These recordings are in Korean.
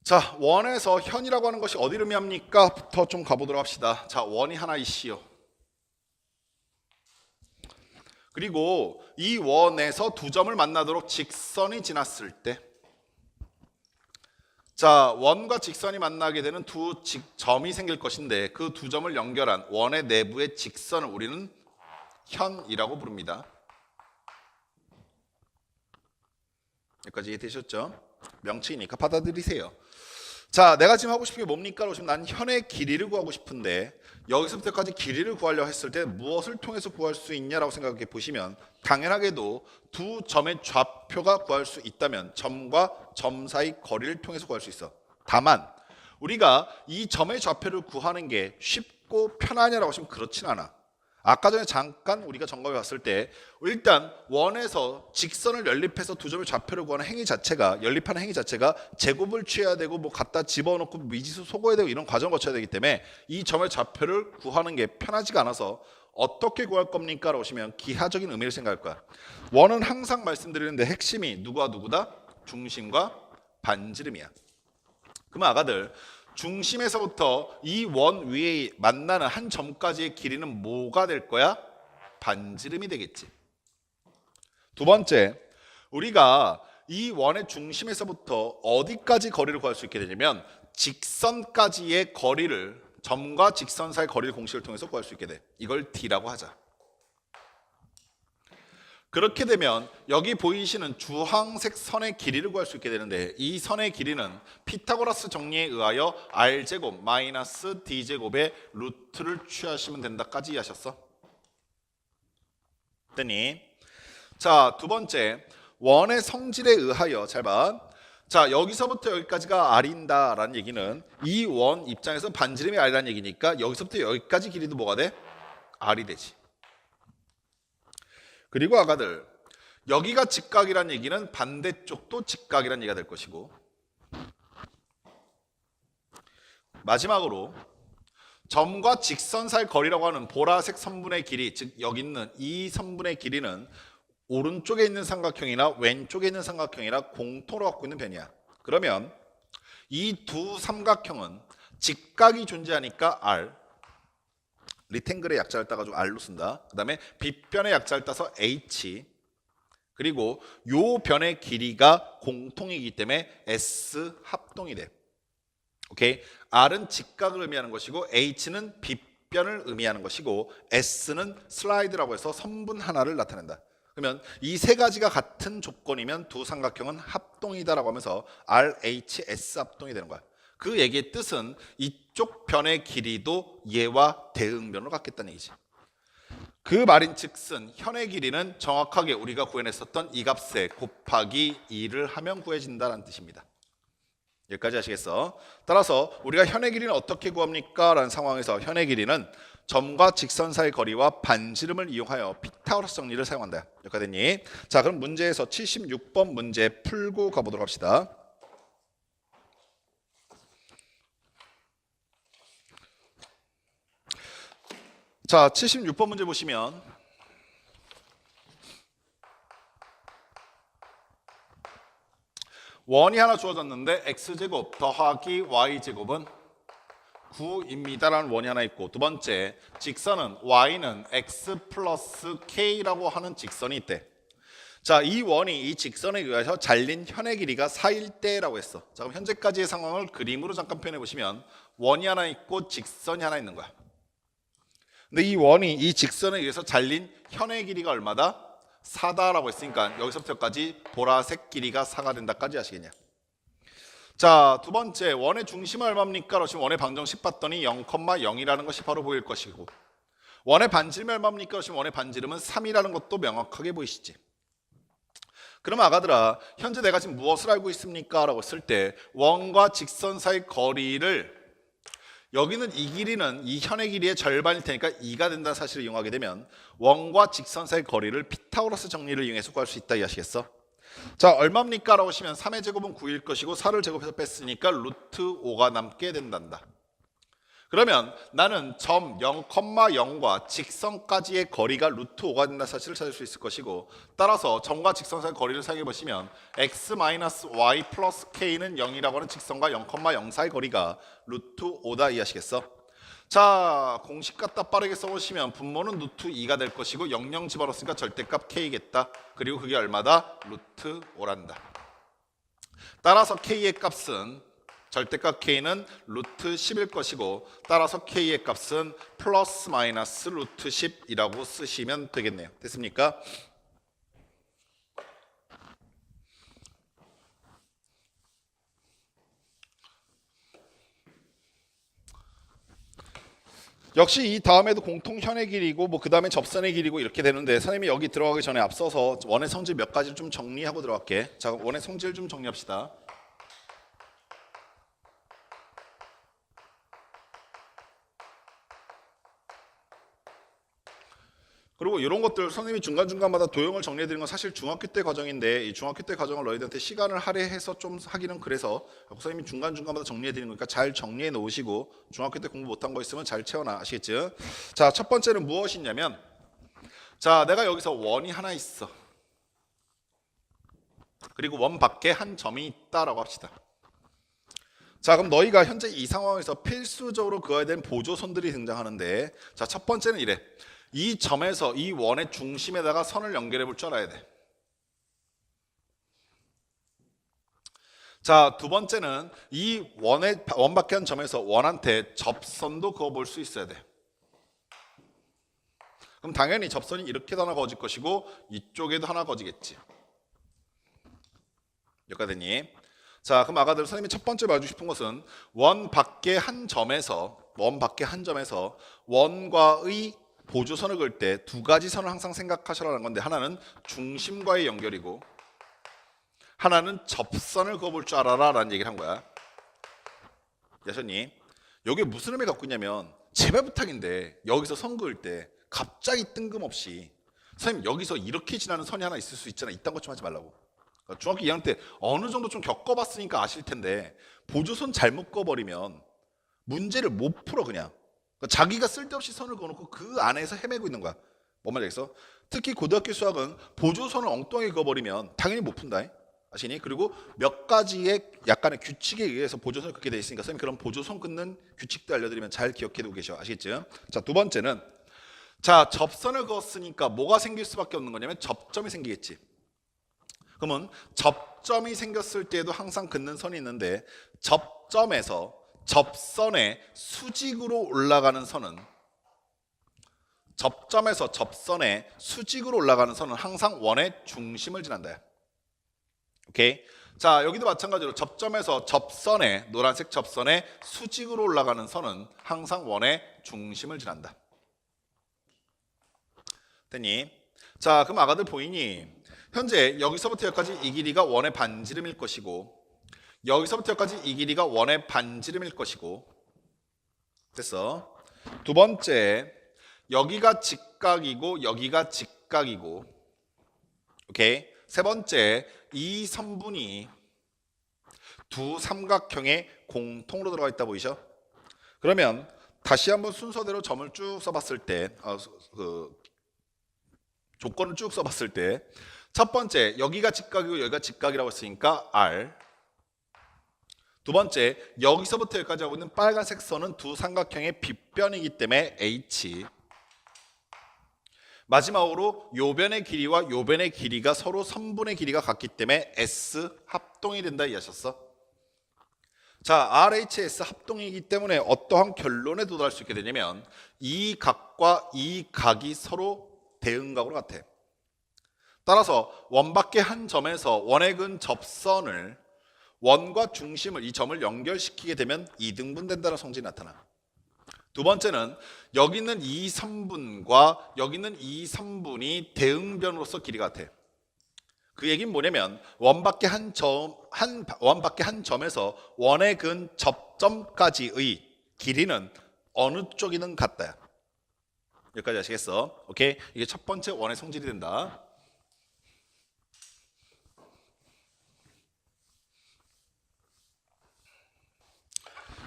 자, 원에서 현이라고 하는 것이 어디를 의미합니까? 부터 좀 가보도록 합시다. 자, 원이 하나 있시요. 그리고 이 원에서 두 점을 만나도록 직선이 지났을 때, 자, 원과 직선이 만나게 되는 두 점이 생길 것인데 그 두 점을 연결한 원의 내부의 직선을 우리는 현이라고 부릅니다. 여기까지 이해되셨죠? 명칭이니까 받아들이세요. 자, 내가 지금 하고 싶은 게 뭡니까? 그러시면 난 현의 길이를 구하고 싶은데 여기서부터까지 길이를 구하려고 했을 때 무엇을 통해서 구할 수 있냐라고 생각해 보시면 당연하게도 두 점의 좌표가 구할 수 있다면 점과 점 사이 거리를 통해서 구할 수 있어. 다만 우리가 이 점의 좌표를 구하는 게 쉽고 편하냐라고 하시면 그렇진 않아. 아까 전에 잠깐 우리가 점검해 봤을 때 일단 원에서 직선을 연립해서 두 점의 좌표를 구하는 행위 자체가 연립하는 행위 자체가 제곱을 취해야 되고 뭐 갖다 집어넣고 미지수 속어야 되고 이런 과정을 거쳐야 되기 때문에 이 점의 좌표를 구하는 게 편하지가 않아서 어떻게 구할 겁니까? 라고 하시면 기하적인 의미를 생각할 거야. 원은 항상 말씀드리는데 핵심이 누구와 누구다? 중심과 반지름이야. 그러면 아가들 중심에서부터 이 원 위에 만나는 한 점까지의 길이는 뭐가 될 거야? 반지름이 되겠지. 두 번째, 우리가 이 원의 중심에서부터 어디까지 거리를 구할 수 있게 되냐면 직선까지의 거리를 점과 직선 사이 거리를 공식을 통해서 구할 수 있게 돼. 이걸 D라고 하자. 그렇게 되면 여기 보이시는 주황색 선의 길이를 구할 수 있게 되는데 이 선의 길이는 피타고라스 정리에 의하여 R제곱 마이너스 D제곱의 루트를 취하시면 된다까지 이해하셨어? 됐니? 자, 두 번째, 원의 성질에 의하여 잘 봐. 자, 여기서부터 여기까지가 R인다라는 얘기는 이 원 입장에서 반지름이 R이라는 얘기니까 여기서부터 여기까지 길이도 뭐가 돼? R이 되지. 그리고 아가들 여기가 직각이란 얘기는 반대쪽도 직각이란 얘기가 될 것이고 마지막으로 점과 직선 사이 거리라고 하는 보라색 선분의 길이 즉 여기 있는 이 선분의 길이는 오른쪽에 있는 삼각형이나 왼쪽에 있는 삼각형이라 공통으로 갖고 있는 변이야. 그러면 이 두 삼각형은 직각이 존재하니까 R 리탱글의 약자를 따가지고 R로 쓴다. 그 다음에 빗변의 약자를 따서 H 그리고 요 변의 길이가 공통이기 때문에 S 합동이 돼. 오케이? R은 직각을 의미하는 것이고 H는 빗변을 의미하는 것이고 S는 슬라이드라고 해서 선분 하나를 나타낸다. 그러면 이 세 가지가 같은 조건이면 두 삼각형은 합동이다라고 하면서 RHS 합동이 되는 거야. 그 얘기의 뜻은 이쪽 변의 길이도 얘와 대응변으로 갖겠다는 얘기지. 그 말인즉슨 현의 길이는 정확하게 우리가 구해냈었던 이 값에 곱하기 2를 하면 구해진다는 뜻입니다. 여기까지 아시겠어? 따라서 우리가 현의 길이는 어떻게 구합니까? 라는 상황에서 현의 길이는 점과 직선 사이 거리와 반지름을 이용하여 피타고라스 정리를 사용한다. 여기까지 됐니? 자, 그럼 문제에서 76번 문제 풀고 가보도록 합시다. 자, 76번 문제 보시면 원이 하나 주어졌는데 x제곱 더하기 y제곱은 9입니다라는 원이 하나 있고 두 번째 직선은 y는 x 플러스 k라고 하는 직선이 있대. 자, 이 원이 이 직선에 의해서 잘린 현의 길이가 4일 때라고 했어. 자, 그럼 현재까지의 상황을 그림으로 잠깐 표현해 보시면 원이 하나 있고 직선이 하나 있는 거야. 근데 이 원이 이 직선에 의해서 잘린 현의 길이가 얼마다? 4다라고 했으니까 여기서부터까지 보라색 길이가 4가 된다까지 아시겠냐? 자, 두 번째 원의 중심은 얼마입니까? 그러시면 원의 방정식 봤더니 0,0이라는 것이 바로 보일 것이고 원의 반지름이 얼마입니까? 그러시면 원의 반지름은 3이라는 것도 명확하게 보이시지? 그럼 아가들아 현재 내가 지금 무엇을 알고 있습니까? 라고 했을 때 원과 직선 사이 거리를 여기는 이 길이는 이 현의 길이의 절반일 테니까 2가 된다는 사실을 이용하게 되면 원과 직선 사이 거리를 피타고라스 정리를 이용해서 구할 수 있다 이해하시겠어? 자, 얼마입니까? 라고 하시면 3의 제곱은 9일 것이고 4를 제곱해서 뺐으니까 루트 5가 남게 된단다. 그러면 나는 점 0,0과 직선까지의 거리가 루트 5가 된다는 사실을 찾을 수 있을 것이고, 따라서 점과 직선 사이의 거리를 사용해 보시면 x-y 플러스 k는 0이라고 하는 직선과 0,0 사이 거리가 루트 5다 이해하시겠어? 자, 공식 갖다 빠르게 써보시면 분모는 루트 2가 될 것이고 00 집어넣었으니까 절대값 k겠다. 그리고 그게 얼마다? 루트 5란다. 따라서 k의 값은 절대값 k는 루트 10일 것이고, 따라서 k의 값은 플러스 마이너스 루트 10이라고 쓰시면 되겠네요. 됐습니까? 역시 이 다음에도 공통현의 길이고 뭐 그 다음에 접선의 길이고 이렇게 되는데, 선생님이 여기 들어가기 전에 앞서서 원의 성질 몇 가지를 좀 정리하고 들어갈게. 자, 원의 성질 좀 정리합시다. 그리고 이런 것들 선생님이 중간중간마다 도형을 정리해드리는 건 사실 중학교 때 과정인데, 이 중학교 때 과정을 너희들한테 시간을 할애해서 좀 하기는 그래서 선생님이 중간중간마다 정리해드리는 거니까 잘 정리해 놓으시고, 중학교 때 공부 못한 거 있으면 잘 채워놔. 아시겠죠? 자, 첫 번째는 무엇이냐면, 자, 내가 여기서 원이 하나 있어. 그리고 원 밖에 한 점이 있다라고 합시다. 자, 그럼 너희가 현재 이 상황에서 필수적으로 그어야 되는 보조선들이 등장하는데, 자, 첫 번째는 이래. 이 점에서 이 원의 중심에다가 선을 연결해 볼 줄 알아야 돼. 자, 두 번째는 이 원 밖에 한 점에서 원한테 접선도 그어 볼 수 있어야 돼. 그럼 당연히 접선이 이렇게도 하나 그어질 것이고 이쪽에도 하나 그어지겠지. 여기까지 됐니? 자, 그럼 아가들 선생님이 첫 번째 말해주고 싶은 것은 원 밖에 한 점에서 원과의 보조선을 그을 때 두 가지 선을 항상 생각하시라는 건데, 하나는 중심과의 연결이고 하나는 접선을 그어볼 줄 알아라 라는 얘기를 한 거야. 야셨니? 여기에 무슨 의미 갖고 있냐면, 제발 부탁인데 여기서 선 그을 때 갑자기 뜬금없이 선생님 여기서 이렇게 지나는 선이 하나 있을 수 있잖아, 이딴 것 좀 하지 말라고. 그러니까 중학교 2학년 때 어느 정도 좀 겪어봤으니까 아실 텐데, 보조선 잘못 그어버리면 문제를 못 풀어 그냥. 그러니까 자기가 쓸데없이 선을 그어놓고 그 안에서 헤매고 있는 거야. 뭔 말이겠어? 특히 고등학교 수학은 보조선을 엉뚱하게 그어버리면 당연히 못 푼다. 아시니? 그리고 몇 가지의 약간의 규칙에 의해서 보조선을 긋게 돼 있으니까 선생님 그런 보조선 긋는 규칙도 알려드리면 잘 기억해두고 계셔. 아시겠죠? 자, 두 번째는, 자, 접선을 그었으니까 뭐가 생길 수밖에 없는 거냐면 접점이 생기겠지. 그러면 접점이 생겼을 때에도 항상 긋는 선이 있는데, 접점에서 접선에 수직으로 올라가는 선은, 접점에서 접선에 수직으로 올라가는 선은 항상 원의 중심을 지난다. 오케이? 자, 여기도 마찬가지로 접점에서 접선에, 노란색 접선에 수직으로 올라가는 선은 항상 원의 중심을 지난다. 됐니? 자, 그럼 아가들 보이니? 현재 여기서부터 여기까지 이 길이가 원의 반지름일 것이고, 여기서부터 여기까지 이 길이가 원의 반지름일 것이고, 됐어? 두 번째, 여기가 직각이고 여기가 직각이고, 오케이? 세 번째, 이 선분이 두 삼각형의 공통으로 들어가 있다 보이죠? 그러면 다시 한번 순서대로 점을 쭉 써봤을 때, 조건을 쭉 써봤을 때, 첫 번째, 여기가 직각이고 여기가 직각이라고 했으니까 R. 두 번째, 여기서부터 여기까지 하고 있는 빨간색 선은 두 삼각형의 빗변이기 때문에 H. 마지막으로 요 변의 길이와 요 변의 길이가 서로 선분의 길이가 같기 때문에 S 합동이 된다 이해하셨어? 자, RHS 합동이기 때문에 어떠한 결론에 도달할 수 있게 되냐면, 이 각과 이 각이 서로 대응각으로 같아. 따라서 원 밖에 한 점에서 원의 근 접선을, 원과 중심을, 이 점을 연결시키게 되면 이등분된다는 성질이 나타나. 두 번째는 여기 있는 이 선분과 여기 있는 이 선분이 대응변으로서 길이가 같아. 그 얘기는 뭐냐면, 원 밖에 한 점에서 원의 근 접점까지의 길이는 어느 쪽이든 같다. 여기까지 아시겠어? 오케이? 이게 첫 번째 원의 성질이 된다.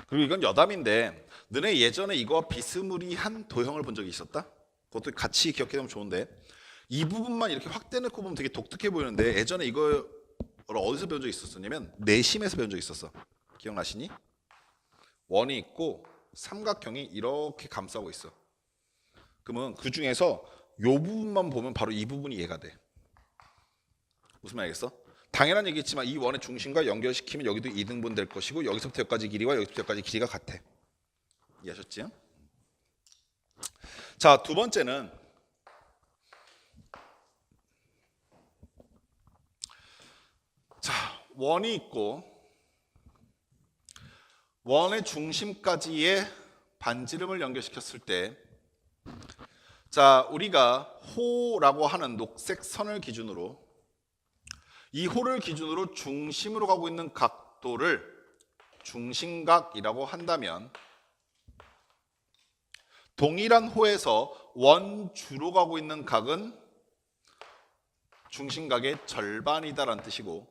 그리고 이건 여담인데, 너네 예전에 이거와 비스무리한 도형을 본 적이 있었다? 그것도 같이 기억해두면 좋은데 이 부분만 이렇게 확대 놓고 보면 되게 독특해 보이는데 예전에 이걸 어디서 배운 적이 있었냐면 내심에서 배운 적이 있었어. 기억나시니? 원이 있고 삼각형이 이렇게 감싸고 있어. 그러면 그 중에서 요 부분만 보면 바로 이 부분이 이해가 돼. 무슨 말이겠어? 당연한 얘기겠지만 이 원의 중심과 연결시키면 여기도 2등분 될 것이고 여기서부터 여기까지 길이와 여기서부터 여기까지 길이가 같아. 이해하셨지? 자, 두 번째는 자, 원이 있고 원의 중심까지의 반지름을 연결시켰을 때 자, 우리가 호라고 하는 녹색 선을 기준으로 이 호를 기준으로 중심으로 가고 있는 각도를 중심각이라고 한다면 동일한 호에서 원주로 가고 있는 각은 중심각의 절반이다라는 뜻이고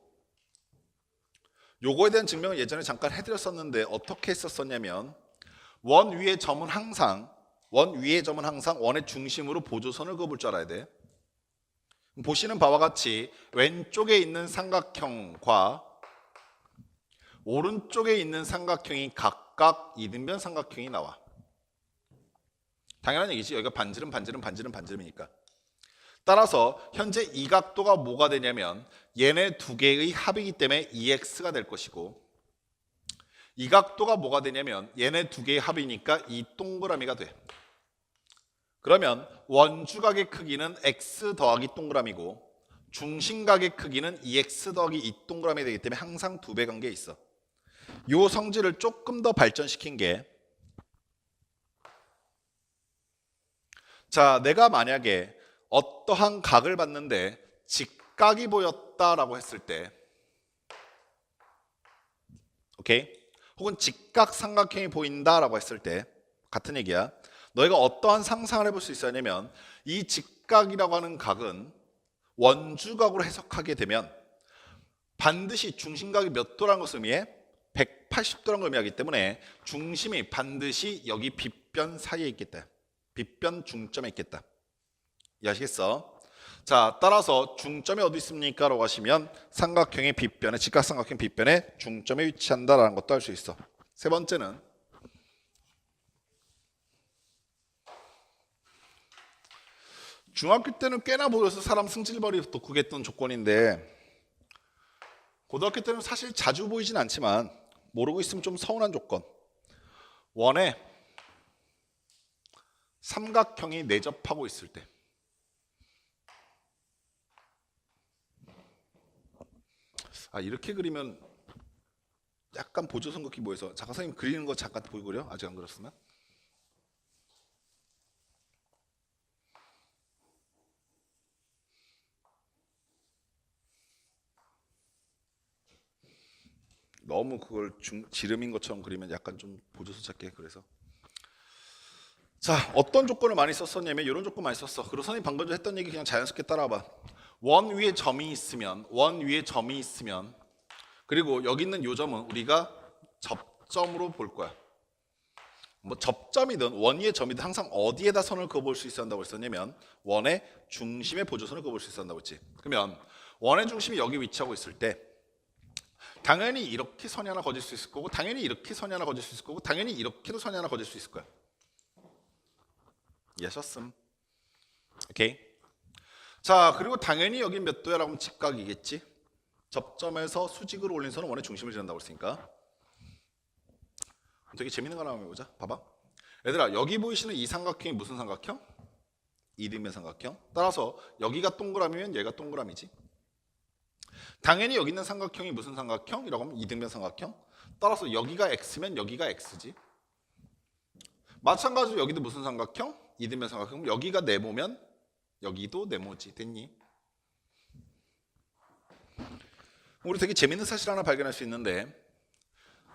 요거에 대한 증명을 예전에 잠깐 해드렸었는데 어떻게 했었냐면 원 위의 점은 항상 원의 중심으로 보조선을 그어볼 줄 알아야 돼. 보시는 바와 같이 왼쪽에 있는 삼각형과 오른쪽에 있는 삼각형이 각각 이등변 삼각형이 나와. 당연한 얘기지. 여기가 반지름이니까. 따라서 현재 이 각도가 뭐가 되냐면 얘네 두 개의 합이기 때문에 2x가 될 것이고 이 각도가 뭐가 되냐면 얘네 두 개의 합이니까 이 동그라미가 돼. 그러면 원주각의 크기는 x 더하기 동그라미고 중심각의 크기는 2x 더하기 이 동그라미 되기 때문에 항상 두 배 관계에 있어. 이 성질을 조금 더 발전시킨 게 자, 내가 만약에 어떠한 각을 봤는데 직각이 보였다라고 했을 때 오케이? 혹은 직각 삼각형이 보인다라고 했을 때 같은 얘기야. 너희가 어떠한 상상을 해볼 수 있었냐면 이 직각이라고 하는 각은 원주각으로 해석하게 되면 반드시 중심각이 몇 도라는 것을 의미해? 180도라는 걸 의미하기 때문에 중심이 반드시 여기 빗변 사이에 있겠다. 빗변 중점에 있겠다. 이해하시겠어? 자, 따라서 중점이 어디 있습니까? 라고 하시면 삼각형의 빗변에 직각삼각형 빗변에 중점에 위치한다라는 것도 알 수 있어. 세 번째는 중학교 때는 꽤나 보여서 사람 승질머리부터 구겠던 조건인데 고등학교 때는 사실 자주 보이진 않지만 모르고 있으면 좀 서운한 조건. 원에 삼각형이 내접하고 있을 때 이렇게 그리면 약간 보조선 긋기 뭐해서 잠깐 선생님 그리는 거 잠깐 보이고요. 아직 안 그렸으면 너무 그걸 지름인 것처럼 그리면 약간 좀 보조선 찾게 그래서 자, 어떤 조건을 많이 썼었냐면 이런 조건 많이 썼어. 그리고 선생님 방금 전에 했던 얘기 그냥 자연스럽게 따라와봐. 원 위에 점이 있으면 그리고 여기 있는 요 점은 우리가 접점으로 볼 거야. 뭐 접점이든 원 위의 점이든 항상 어디에다 선을 그어볼 수 있어야 한다고 했었냐면 원의 중심에 보조선을 그어볼 수 있어야 한다고 했지. 그러면 원의 중심이 여기 위치하고 있을 때 당연히 이렇게 선이 하나 거질 수 있을 거고 당연히 이렇게 선이 하나 거질 수 있을 거고 당연히 이렇게도 선이 하나 거질 수 있을 거야. 이해하셨음? 오케이. 자, 그리고 당연히 여기 몇 도야? 라고 하면 직각이겠지. 접점에서 수직으로 올린 선은 원의 중심을 지른다고 했으니까. 되게 재밌는 거 하나 한번 해보자. 봐봐. 얘들아, 여기 보이시는 이 삼각형이 무슨 삼각형? 이등변 삼각형. 따라서 여기가 동그라미면 얘가 동그라미지. 당연히 여기 있는 삼각형이 무슨 삼각형? 이라고 하면 이등변 삼각형. 따라서 여기가 x면 여기가 x지. 마찬가지로 여기도 무슨 삼각형? 이등변 삼각형. 여기가 네모면 여기도 네모지. 됐니? 우리 되게 재밌는 사실 하나 발견할 수 있는데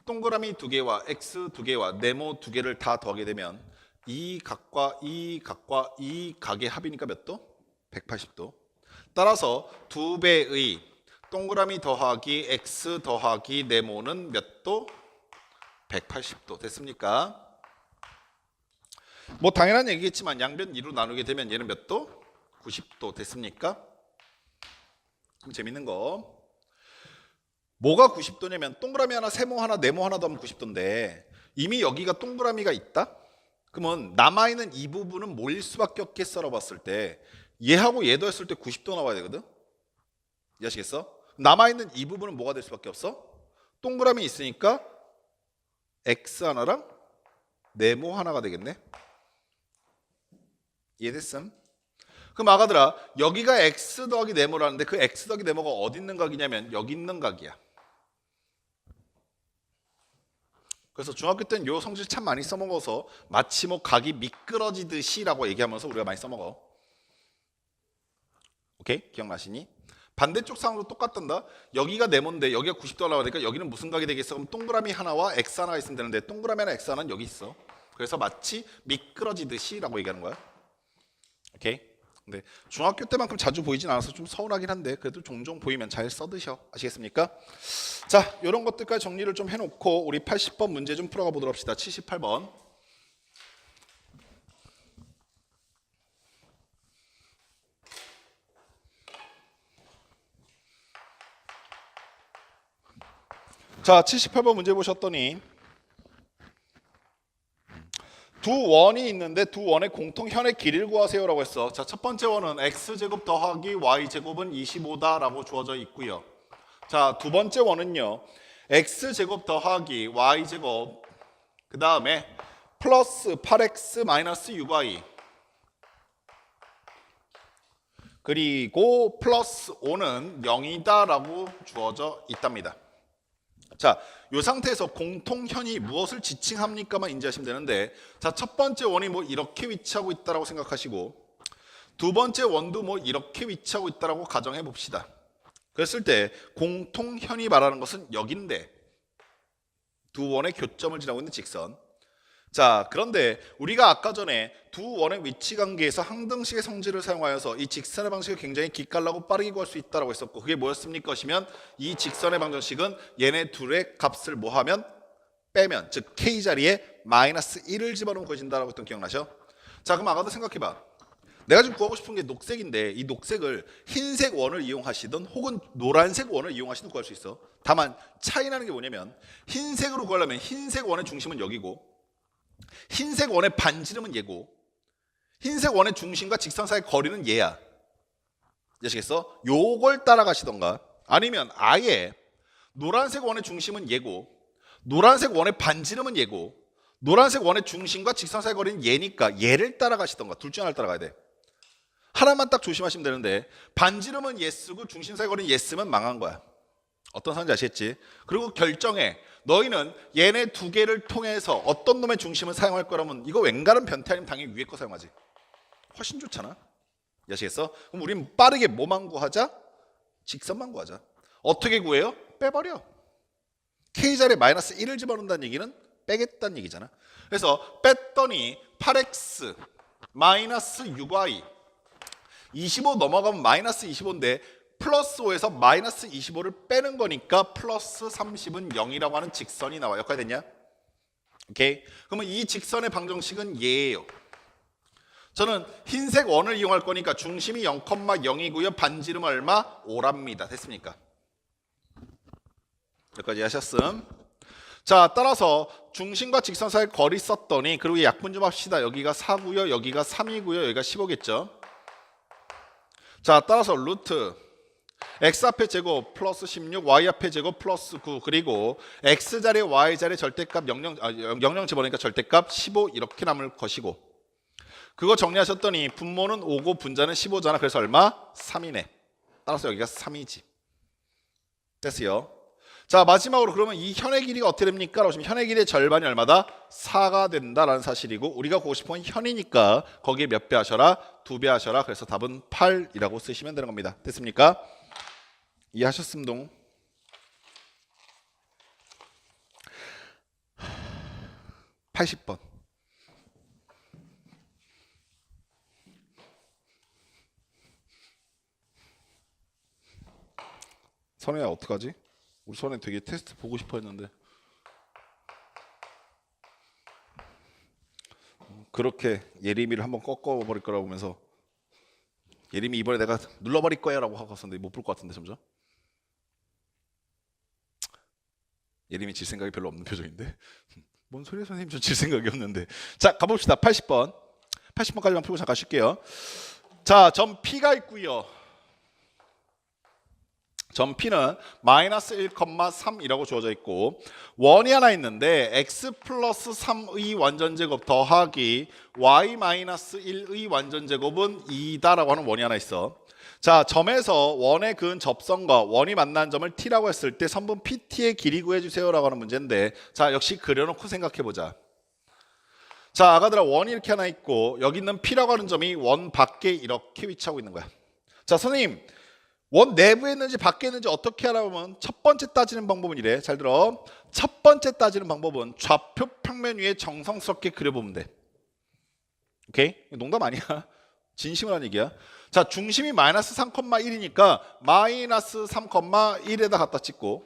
동그라미 두 개와 x 두 개와 네모 두 개를 다 더하게 되면 이 각과 이 각과 이 각의 합이니까 몇 도? 180도. 따라서 두 배의 동그라미 더하기 x 더하기 네모는 몇 도? 180도. 됐습니까? 뭐 당연한 얘기겠지만 양변 2로 나누게 되면 얘는 몇 도? 90도 됐습니까? 그럼 재밌는 거 뭐가 90도냐면 동그라미 하나, 세모 하나, 네모 하나 더하면 90도인데 이미 여기가 동그라미가 있다? 그러면 남아있는 이 부분은 뭐일 수밖에 없겠어라고 봤을 때 얘하고 얘도 했을 때 90도 나와야 되거든? 이해하시겠어? 남아있는 이 부분은 뭐가 될 수밖에 없어? 동그라미 있으니까 X 하나랑 네모 하나가 되겠네. 이해됐음? 그럼 아가들아 여기가 X 더하기 네모라는데 그 X 더하기 네모가 어디 있는 각이냐면 여기 있는 각이야. 그래서 중학교 때는 요 성질 참 많이 써먹어서 마치 뭐 각이 미끄러지듯이 라고 얘기하면서 우리가 많이 써먹어. 오케이? 기억나시니? 반대쪽 상황도 똑같단다. 여기가 네모인데 여기가 90도 올라가니까 여기는 무슨 각이 되겠어? 그럼 동그라미 하나와 X 하나가 있으면 되는데 동그라미 하나 X 하나는 여기 있어. 그래서 마치 미끄러지듯이 라고 얘기하는 거야. 오케이? 근데 중학교 때만큼 자주 보이진 않아서 좀 서운하긴 한데 그래도 종종 보이면 잘 써드셔. 아시겠습니까? 자, 이런 것들까지 정리를 좀 해놓고 우리 80번 문제 좀 풀어가 보도록 합시다. 78번. 자, 78번 문제 보셨더니 두 원이 있는데 두 원의 공통현의 길이를 구하세요라고 했어. 자, 첫 번째 원은 x제곱 더하기 y제곱은 25다라고 주어져 있고요. 자, 두 번째 원은요. x제곱 더하기 y제곱 그 다음에 플러스 8x 마이너스 6y 그리고 플러스 5는 0이다라고 주어져 있답니다. 자, 이 상태에서 공통현이 무엇을 지칭합니까만 인지하시면 되는데 자, 첫 번째 원이 뭐 이렇게 위치하고 있다라고 생각하시고 두 번째 원도 뭐 이렇게 위치하고 있다라고 가정해 봅시다. 그랬을 때 공통현이 말하는 것은 여긴데 두 원의 교점을 지나고 있는 직선. 자, 그런데 우리가 아까 전에 두 원의 위치 관계에서 항등식의 성질을 사용하여서 이 직선의 방식을 굉장히 기깔나고 빠르게 구할 수 있다고 했었고 그게 뭐였습니까? 하시면 이 직선의 방정식은 얘네 둘의 값을 뭐하면 빼면 즉 k 자리에 마이너스 1을 집어넣으면 구해진다라고 했던 기억나셔? 자, 그럼 아까도 생각해봐. 내가 지금 구하고 싶은 게 녹색인데 이 녹색을 흰색 원을 이용하시든 혹은 노란색 원을 이용하시든 구할 수 있어. 다만 차이 나는 게 뭐냐면 흰색으로 구하려면 흰색 원의 중심은 여기고 흰색 원의 반지름은 얘고 흰색 원의 중심과 직선 사이의 거리는 얘야. 아시겠어? 요걸 따라가시던가 아니면 아예 노란색 원의 중심은 얘고 노란색 원의 반지름은 얘고 노란색 원의 중심과 직선 사이의 거리는 얘니까 얘를 따라가시던가 둘 중 하나를 따라가야 돼. 하나만 딱 조심하시면 되는데 반지름은 얘 쓰고 중심 사이의 거리는 얘 쓰면 망한 거야. 어떤 상황인지 아시겠지? 그리고 결정해. 너희는 얘네 두 개를 통해서 어떤 놈의 중심을 사용할 거라면 이거 웬간한 변태 아니면 당연히 위에 거 사용하지. 훨씬 좋잖아. 아시겠어? 그럼 우린 빠르게 뭐만 구하자? 직선만 구하자. 어떻게 구해요? 빼버려. K자리에 마이너스 1을 집어넣는다는 얘기는 빼겠다는 얘기잖아. 그래서 뺐더니 8x 마이너스 6y 25 넘어가면 마이너스 25인데 플러스 5에서 마이너스 25를 빼는 거니까 플러스 30은 0이라고 하는 직선이 나와. 여기까지 됐냐? 오케이. 그러면 이 직선의 방정식은 얘예요. 저는 흰색 원을 이용할 거니까 중심이 0,0이고요. 반지름 얼마? 5랍니다. 됐습니까? 여기까지 하셨음. 자, 따라서 중심과 직선 사이의 거리 썼더니 그리고 약분 좀 합시다. 여기가 4고요. 여기가 3이고요. 여기가 15겠죠. 자, 따라서 루트 x 앞에 제곱 플러스 16, y 앞에 제곱 플러스 9 그리고 x 자리에 y 자리에 절대값 00 집어넣으니까 절대값 15 이렇게 남을 것이고 그거 정리하셨더니 분모는 5고 분자는 15잖아. 그래서 얼마? 3이네. 따라서 여기가 3이지. 됐어요. 자, 마지막으로 그러면 이 현의 길이가 어떻게 됩니까? 라고 하시면 현의 길이의 절반이 얼마다? 4가 된다라는 사실이고 우리가 보고 싶은 건 현이니까 거기에 몇 배 하셔라? 2배 하셔라. 그래서 답은 8이라고 쓰시면 되는 겁니다. 됐습니까? 이해하셨음동? (80번) 선혜야 어떡하지? 우리 선혜 되게 테스트 보고 싶어 했는데 그렇게 예림이를 한번 꺾어버릴 거라고 보면서 예림이 이번에 내가 눌러버릴 거야 라고 하고 왔었는데 못 볼 것 같은데 점점 예림이 질 생각이 별로 없는 표정인데 뭔 소리야 선생님, 저 질 생각이 없는데. 자, 가봅시다. 80번까지만 풀고 잠깐 쉴게요. 자, 점 P가 있고요. 점 P는 마이너스 1,3이라고 주어져 있고 원이 하나 있는데 x 플러스 3의 완전제곱 더하기 y 마이너스 1의 완전제곱은 2다라고 하는 원이 하나 있어. 자, 점에서 원의 그은 접선과 원이 만난 점을 t라고 했을 때 선분 PT의 길이 구해주세요 라고 하는 문제인데, 자, 역시 그려놓고 생각해보자. 자, 아가들아, 원이 이렇게 하나 있고 여기 있는 P라고 하는 점이 원 밖에 이렇게 위치하고 있는 거야. 자, 선생님, 원 내부에 있는지 밖에 있는지 어떻게 하라면 첫 번째 따지는 방법은 이래. 잘 들어. 첫 번째 따지는 방법은 좌표 평면 위에 정성스럽게 그려보면 돼. 오케이? 농담 아니야. 진심을 하는 얘기야. 자, 중심이 마이너스 3,1이니까 마이너스 3,1에다 갖다 찍고,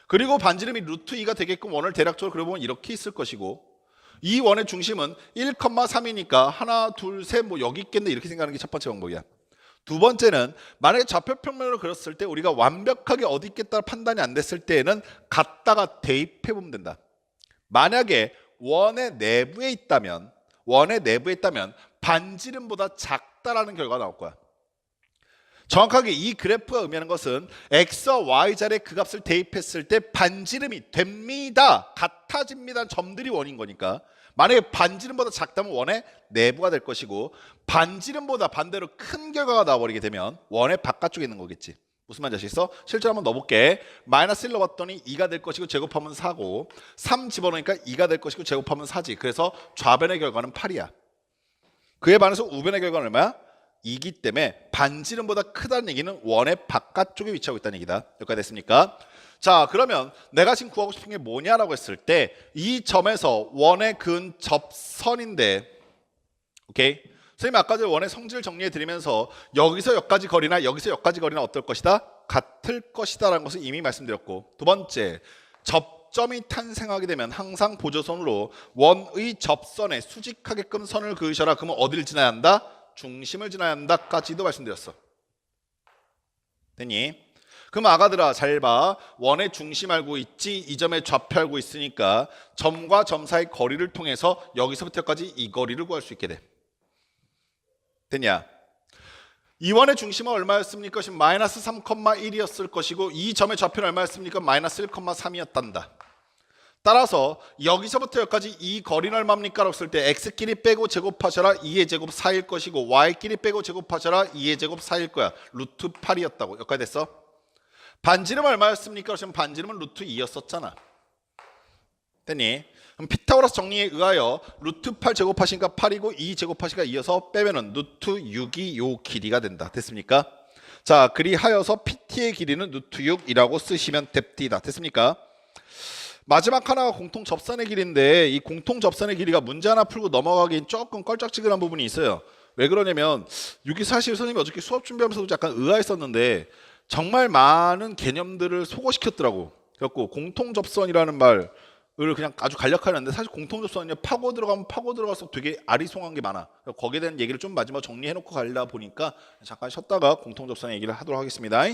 그리고 반지름이 루트 2가 되게끔 원을 대략적으로 그려보면 이렇게 있을 것이고, 이 원의 중심은 1,3이니까 하나 둘 셋 뭐 여기 있겠네 이렇게 생각하는 게 첫 번째 방법이야. 두 번째는 만약에 좌표 평면으로 그렸을 때 우리가 완벽하게 어디 있겠다 판단이 안 됐을 때에는 갖다가 대입해 보면 된다. 만약에 원의 내부에 있다면 반지름보다 작다라는 결과가 나올 거야. 정확하게 이 그래프가 의미하는 것은 x와 y 자리에 그 값을 대입했을 때 반지름이 됩니다, 같아집니다 점들이 원인 거니까, 만약에 반지름보다 작다면 원의 내부가 될 것이고 반지름보다 반대로 큰 결과가 나와버리게 되면 원의 바깥쪽에 있는 거겠지. 무슨 말인지 아시겠어? 실제로 한번 넣어볼게. 마이너스 1 넣어봤더니 2가 될 것이고 제곱하면 4고 3 집어넣으니까 2가 될 것이고 제곱하면 4지. 그래서 좌변의 결과는 8이야. 그에 반해서 우변의 결과는 얼마야? 2기 때문에 반지름보다 크다는 얘기는 원의 바깥쪽에 위치하고 있다는 얘기다. 여기까지 됐습니까? 자, 그러면 내가 지금 구하고 싶은 게 뭐냐라고 했을 때 이 점에서 원의 근 접선인데, 오케이? 선생님 아까 전에 원의 성질을 정리해 드리면서 여기서 여기까지 거리나 여기서 여기까지 거리나 어떨 것이다? 같을 것이다 라는 것을 이미 말씀드렸고, 두 번째, 접점이 탄생하게 되면 항상 보조선으로 원의 접선에 수직하게끔 선을 그으셔라. 그러면 어디를 지나야 한다? 중심을 지나야 한다까지도 말씀드렸어. 됐니? 그럼 아가들아 잘 봐. 원의 중심 알고 있지, 이 점의 좌표 알고 있으니까 점과 점 사이 거리를 통해서 여기서부터까지 이 거리를 구할 수 있게 돼. 됐냐? 이 원의 중심은 얼마였습니까? 지금 마이너스 3,1이었을 것이고 이 점의 좌표는 얼마였습니까? 마이너스 1,3이었단다. 따라서 여기서부터 여기까지 이 거리는 얼마입니까? 라고 했을 때 x끼리 빼고 제곱하셔라 2의 제곱 4일 것이고 y끼리 빼고 제곱하셔라 2의 제곱 4일 거야. 루트 8이었다고. 여기까지 됐어? 반지름 얼마였습니까? 그러면 반지름은 루트 2였었잖아. 됐니? 그럼 피타고라스 정리에 의하여 루트 8 제곱하시니까 8이고 2 제곱하시니까 2여서 빼면은 루트 6이 요 길이가 된다. 됐습니까? 자, 그리하여서 PT의 길이는 루트 6이라고 쓰시면 됩니다. 됐습니까? 마지막 하나가 공통 접선의 길이인데 이 공통 접선의 길이가 문제 하나 풀고 넘어가긴 조금 껄쩍지근한 부분이 있어요. 왜 그러냐면 이게 사실 선생님이 어저께 수업 준비하면서도 약간 의아했었는데 정말 많은 개념들을 소거시켰더라고. 그래갖고 공통 접선이라는 말을 그냥 아주 간략하게 하는데 사실 공통 접선은 파고 들어가면 파고 들어가서 되게 아리송한 게 많아. 거기에 대한 얘기를 좀 마지막 정리해놓고 가려다 보니까 잠깐 쉬었다가 공통 접선 얘기를 하도록 하겠습니다.